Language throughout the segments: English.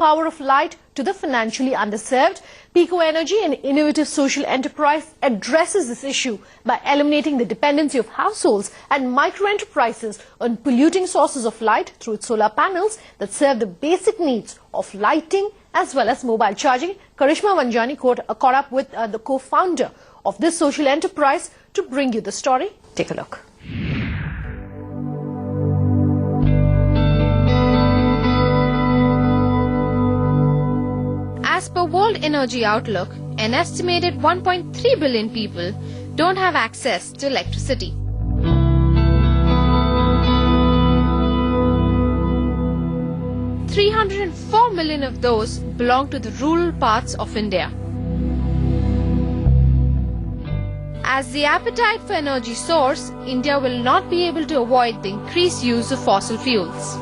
power of light to the financially underserved. PicoNergy, an innovative social enterprise, addresses this issue by eliminating the dependency of households and micro-enterprises on polluting sources of light through its solar panels that serve the basic needs of lighting as well as mobile charging. Karishma Vanjani caught up with the co-founder of this social enterprise to bring you the story. Take a look. As per World Energy Outlook, an estimated 1.3 billion people don't have access to electricity. $304 million of those belong to the rural parts of India. As the appetite for energy soars, India will not be able to avoid the increased use of fossil fuels.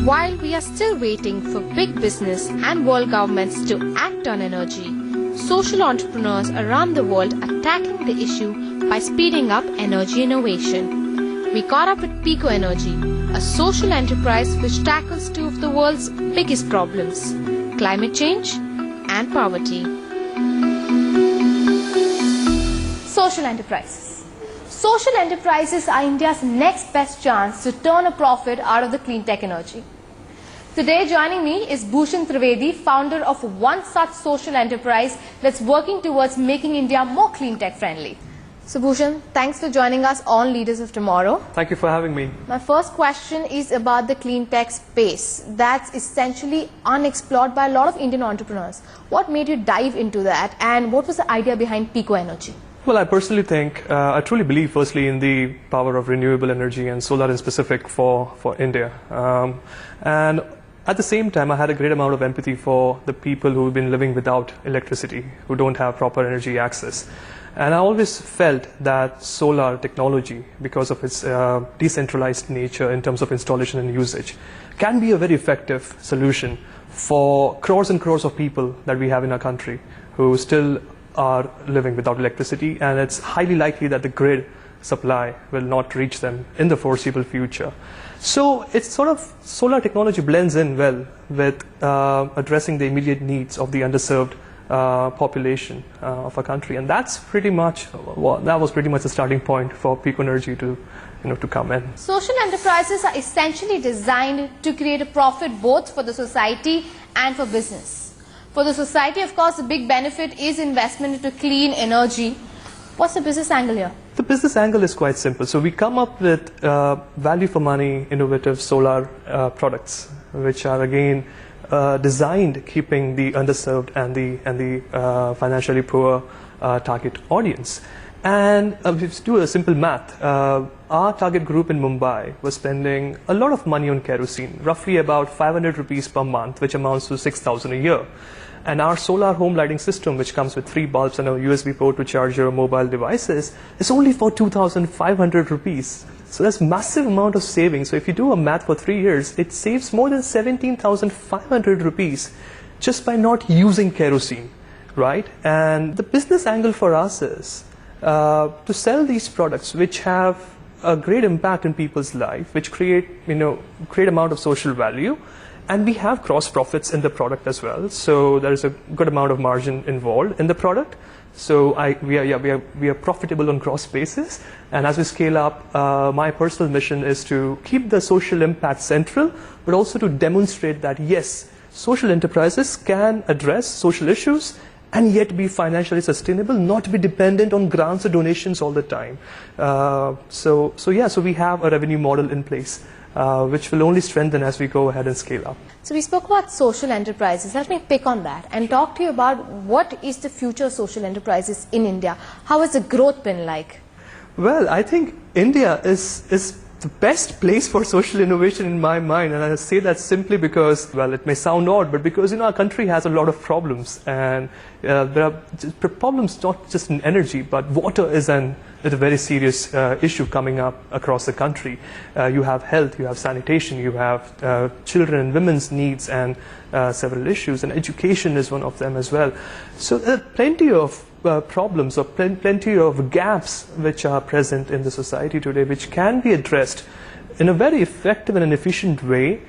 While we are still waiting for big business and world governments to act on energy, social entrepreneurs around the world are tackling the issue by speeding up energy innovation. We caught up with PicoNergy, a social enterprise which tackles two of the world's biggest problems, climate change and poverty. Social enterprises. Social enterprises are India's next best chance to turn a profit out of the clean tech energy. Today joining me is Bhushan Trivedi, founder of one such social enterprise that's working towards making India more clean tech friendly. So Bhushan, thanks for joining us on Leaders of Tomorrow. Thank you for having me. My first question is about the clean tech space that's essentially unexplored by a lot of Indian entrepreneurs. What made you dive into that, and what was the idea behind PicoNergy? Well, I personally think, I truly believe firstly in the power of renewable energy and solar in specific for India. And at the same time, I had a great amount of empathy for the people who've been living without electricity, who don't have proper energy access. And I always felt that solar technology, because of its decentralized nature in terms of installation and usage, can be a very effective solution for crores and crores of people that we have in our country who still are living without electricity, and it's highly likely that the grid supply will not reach them in the foreseeable future. So it's sort of, solar technology blends in well with addressing the immediate needs of the underserved population of our country, and that's pretty much, that was pretty much the starting point for PicoNergy to come in. Social enterprises are essentially designed to create a profit both for the society and for business. For the society, of course, the big benefit is investment into clean energy. What's the business angle here? The business angle is quite simple. So we come up with value for money, innovative solar products, which are again designed keeping the underserved and the financially poor target audience. And if you do a simple math, our target group in Mumbai was spending a lot of money on kerosene, roughly about 500 rupees per month, which amounts to 6,000 a year. And our solar home lighting system, which comes with 3 bulbs and a USB port to charge your mobile devices, is only for 2,500 rupees. So that's massive amount of savings. So if you do a math for 3 years, it saves more than 17,500 rupees just by not using kerosene, right? And the business angle for us is to sell these products which have a great impact in people's life, which create great amount of social value, and we have cross profits in the product as well. So there is a good amount of margin involved in the product. So we are profitable on cross basis, and as we scale up, my personal mission is to keep the social impact central, but also to demonstrate that yes, social enterprises can address social issues and yet be financially sustainable, not be dependent on grants or donations all the time. So we have a revenue model in place, which will only strengthen as we go ahead and scale up. So we spoke about social enterprises. Let me pick on that and talk to you about what is the future of social enterprises in India. How has the growth been like? Well, I think India is the best place for social innovation in my mind, and I say that simply because, well, it may sound odd, but because our country has a lot of problems, and there are problems not just in energy, but water is a very serious issue coming up across the country. You have health, you have sanitation, you have children and women's needs, and several issues, and education is one of them as well. So there are plenty of problems or plenty of gaps which are present in the society today, which can be addressed in a very effective and an efficient way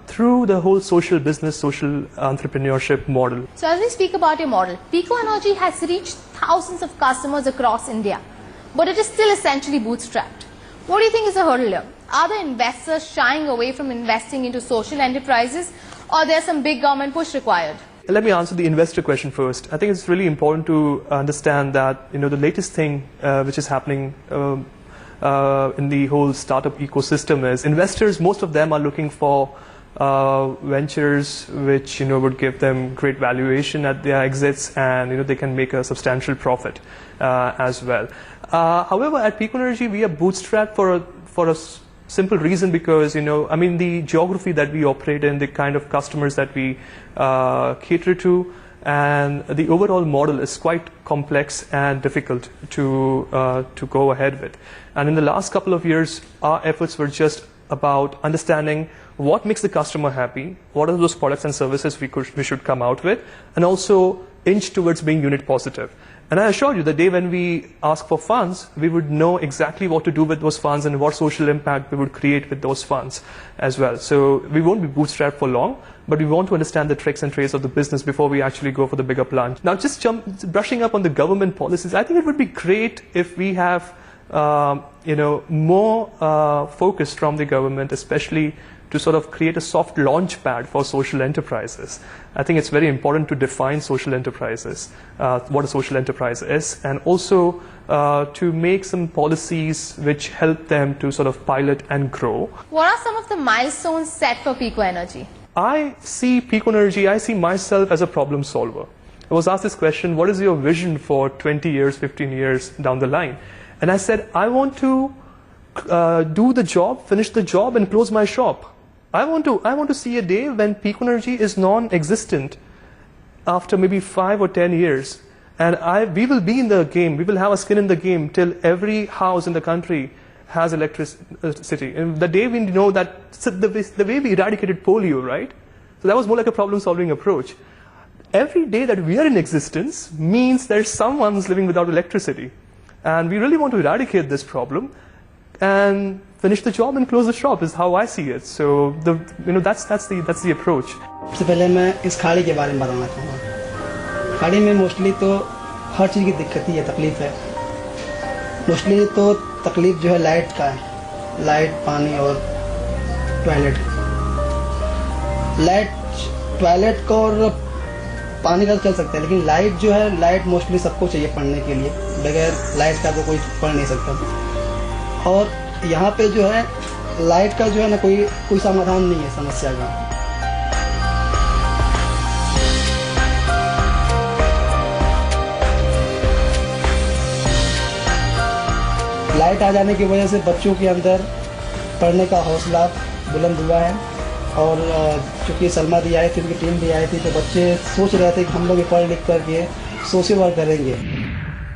through the whole social business, social entrepreneurship model. So as we speak about your model, PicoNergy has reached thousands of customers across India, but it is still essentially bootstrapped. What do you think is the hurdle here? Are the investors shying away from investing into social enterprises, or there's some big government push required? Let me answer the investor question first. I think it's really important to understand that the latest thing which is happening in the whole startup ecosystem is investors. Most of them are looking for ventures which would give them great valuation at their exits, and they can make a substantial profit as well. However, at PicoNergy we are bootstrapped for a simple reason, because the geography that we operate in, the kind of customers that we cater to, and the overall model is quite complex and difficult to go ahead with. And in the last couple of years, our efforts were just about understanding what makes the customer happy, what are those products and services we should come out with, and also inch towards being unit positive. And I assure you, the day when we ask for funds, we would know exactly what to do with those funds and what social impact we would create with those funds as well. So we won't be bootstrapped for long, but we want to understand the tricks and trades of the business before we actually go for the bigger plunge. Now, just brushing up on the government policies, I think it would be great if we have more focus from the government, especially to sort of create a soft launch pad for social enterprises. I think it's very important to define social enterprises, what a social enterprise is, and also to make some policies which help them to sort of pilot and grow. What are some of the milestones set for PicoNergy? I see PicoNergy, I see myself as a problem solver. I was asked this question, what is your vision for 20 years, 15 years down the line? And I said, I want to do the job, finish the job, and close my shop. I want to see a day when PicoNergy is non-existent after maybe 5 or 10 years, and we will be in the game. We will have a skin in the game till every house in the country has electricity. And the day we know that, the way we eradicated polio, right? So that was more like a problem-solving approach. Every day that we are in existence means there's someone who's living without electricity, and we really want to eradicate this problem and finish the job and close the shop is how I see it. So that's the approach. सबसे पहले मैं इस खाड़ी के बारे में बताना चाहूँगा। खाड़ी में मोस्टली तो हर चीज़ की दिक्कत ही है, तकलीफ है। मोस्टली तो तकलीफ जो है लाइट का है, लाइट, पानी और टॉयलेट। टॉयलेट को और पानी का चल सकता है, लेकिन लाइट जो है, लाइट मोस्टली सबको चाहिए पढ़ने के लिए। बगैर लाइट का तो कोई पढ़ नहीं सकता। और यहाँ पे जो है लाइट का जो है ना कोई समाधान नहीं है समस्या का। लाइट आ जाने की वजह से बच्चों के अंदर पढ़ने का हौसला बुलंद हुआ है, और चूँकि सलमा दी आई थी, उनकी टीम भी आई थी, तो बच्चे सोच रहे थे कि हम लोग भी पढ़ लिख करके सोशल वर्क करेंगे।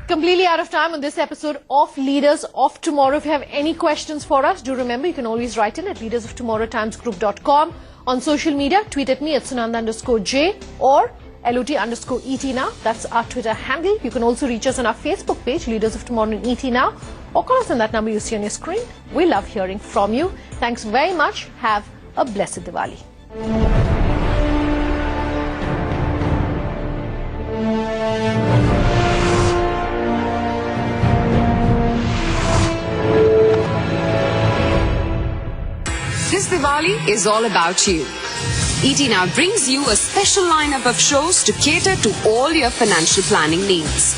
Completely out of time on this episode of Leaders of Tomorrow. If you have any questions for us, do remember you can always write in at leadersoftomorrowtimesgroup.com. On social media, tweet at me at Sunanda_J or LOT_ET now. That's our Twitter handle. You can also reach us on our Facebook page, Leaders of Tomorrow in ET now, or call us on that number you see on your screen. We love hearing from you. Thanks very much. Have a blessed Diwali. This Diwali is all about you. ET Now brings you a special lineup of shows to cater to all your financial planning needs.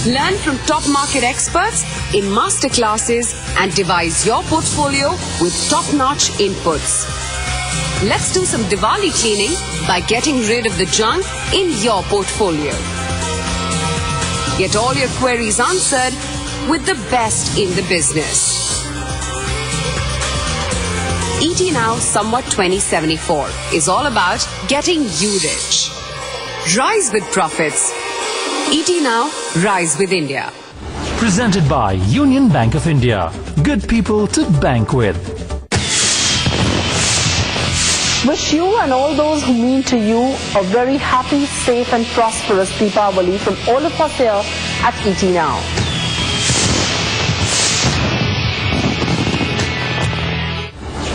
Learn from top market experts in masterclasses and devise your portfolio with top-notch inputs. Let's do some Diwali cleaning by getting rid of the junk in your portfolio. Get all your queries answered with the best in the business. ET Now Somewhat 2074 is all about getting you rich. Rise with profits. ET Now, Rise with India. Presented by Union Bank of India. Good people to bank with. Wish you and all those who mean to you a very happy, safe and prosperous Deepavali from all of us here at ET Now.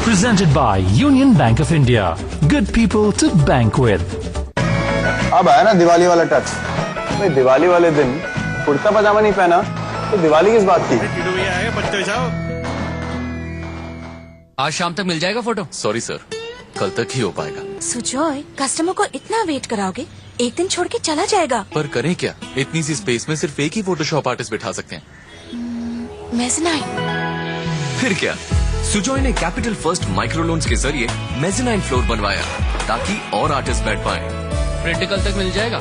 Presented by Union Bank of India. Good people to bank with. अब आया ना दिवाली वाला touch. भाई दिवाली वाले दिन कुर्ता पजामा नहीं पहना तो दिवाली किस बात की? आज शाम तक मिल जाएगा फोटो। सॉरी सर, कल तक ही हो पाएगा। सुजॉय, कस्टमर को इतना वेट कराओगे, एक दिन छोड़ के चला जाएगा। पर करें क्या, इतनी सी स्पेस में सिर्फ एक ही फोटोशॉप आर्टिस्ट बिठा सकते हैं। मेज़नाइन। फिर क्या, सुजॉय ने कैपिटल फर्स्ट माइक्रो लोन्स के जरिए मेज़नाइन फ्लोर बनवाया ताकि और आर्टिस्ट बैठ पाए। प्रिंट कल तक मिल जाएगा,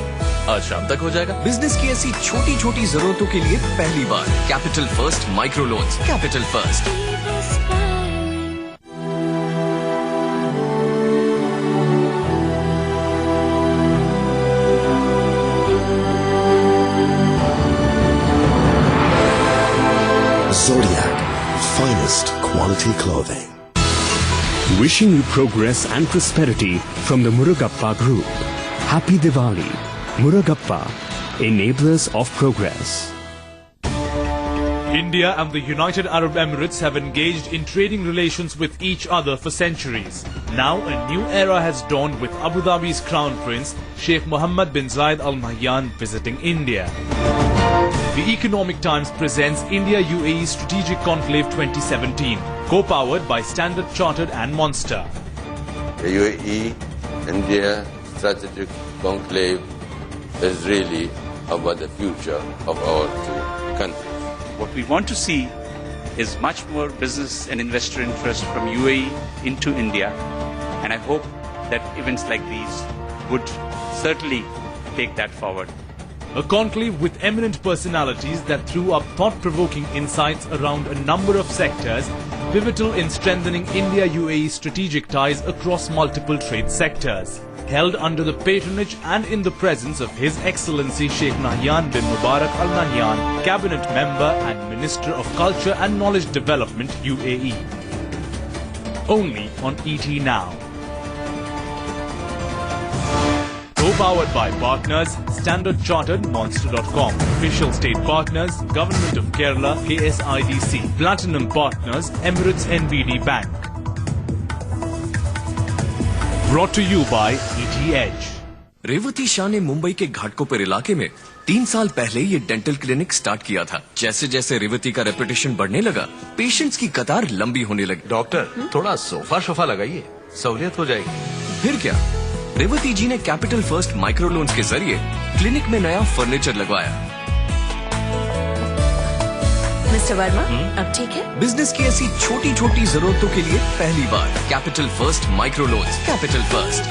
आज शाम तक हो जाएगा। बिजनेस की ऐसी छोटी छोटी जरूरतों के लिए पहली बार Capital First micro loans. Capital First. Zodiac, finest quality clothing. Wishing you progress and prosperity from the Murugappa Group. Happy Diwali. Murugappa, enablers of progress. India and the United Arab Emirates have engaged in trading relations with each other for centuries. Now a new era has dawned with Abu Dhabi's Crown Prince Sheikh Mohammed bin Zayed Al Nahyan visiting India. The Economic Times presents India-UAE Strategic Conclave 2017, co-powered by Standard Chartered and Monster. The UAE-India Strategic Conclave is really about the future of our two countries. What we want to see is much more business and investor interest from UAE into India, and I hope that events like these would certainly take that forward. A conclave with eminent personalities that threw up thought-provoking insights around a number of sectors pivotal in strengthening India-UAE strategic ties across multiple trade sectors. Held under the patronage and in the presence of His Excellency Sheikh Nahyan bin Mubarak Al Nahyan, Cabinet Member and Minister of Culture and Knowledge Development, UAE. Only on ET Now. Co-powered by partners, Standard Chartered, Monster.com. Official state partners, Government of Kerala, KSIDC. Platinum partners, Emirates NBD Bank. Brought to you by ET Edge. Revati Shah ने मुंबई के घाटकोपर इलाके में 3 साल पहले ये dental clinic start किया था। जैसे जैसे रेवती का रेपुटेशन बढ़ने लगा, पेशेंट्स की कतार लंबी होने लगी। डॉक्टर, थोड़ा सोफा लगाइए, सहूलियत हो जाएगी। फिर क्या, रेवती जी ने कैपिटल फर्स्ट माइक्रो लोन्स के जरिए क्लिनिक में नया फर्नीचर लगवाया। मिस्टर वर्मा, अब ठीक है? बिजनेस की ऐसी छोटी छोटी जरूरतों के लिए पहली बार Capital First micro loans. Capital First.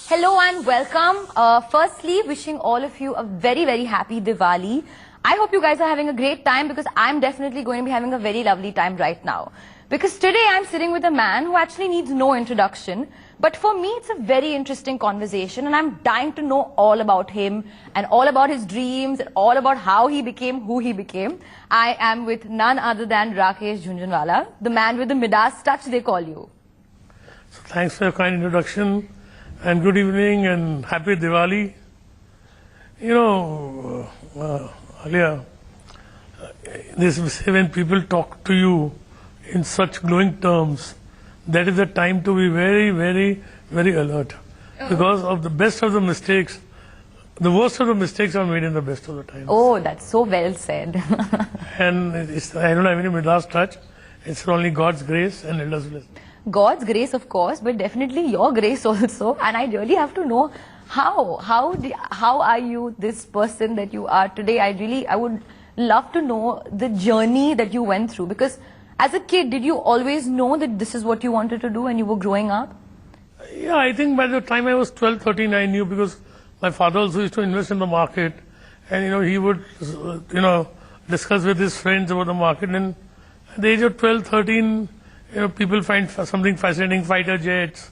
Hello and welcome. Firstly, wishing all of you a very, very happy Diwali. I hope you guys are having a great time because I'm definitely going to be having a very lovely time right now. Because today I'm sitting with a man who actually needs no introduction. But for me, it's a very interesting conversation and I'm dying to know all about him and all about his dreams and all about how he became who he became. I am with none other than Rakesh Jhunjhunwala, the man with the Midas touch they call you. So thanks for your kind introduction and good evening and happy Diwali. You know, earlier, this when people talk to you in such glowing terms, that is the time to be very, very, very alert. Because of the best of the mistakes, the worst of the mistakes are made in the best of the times. Oh, that's so well said. And I don't have any Midas touch. It's only God's grace and elders' blessing. God's grace, of course, but definitely your grace also. And I really have to know how are you this person that you are today? I would love to know the journey that you went through, because as a kid, did you always know that this is what you wanted to do when you were growing up? Yeah, I think by the time I was 12, 13, I knew, because my father also used to invest in the market, and he would discuss with his friends about the market, and at the age of 12, 13, people find something fascinating, fighter jets,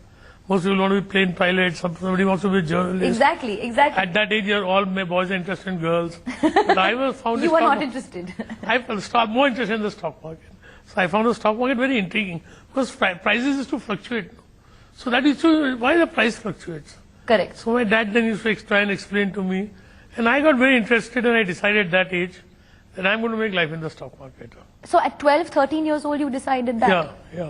Most people want to be plane pilots. Somebody wants to be a journalist. Exactly. At that age, all my boys are interested in girls. But I found you were not interested. I felt more interested in the stock market. So I found the stock market very intriguing because prices used to fluctuate. So that is why the price fluctuates. Correct. So my dad then used to try and explain to me, and I got very interested, and I decided at that age that I'm going to make life in the stock market. So at 12, 13 years old, you decided that? Yeah.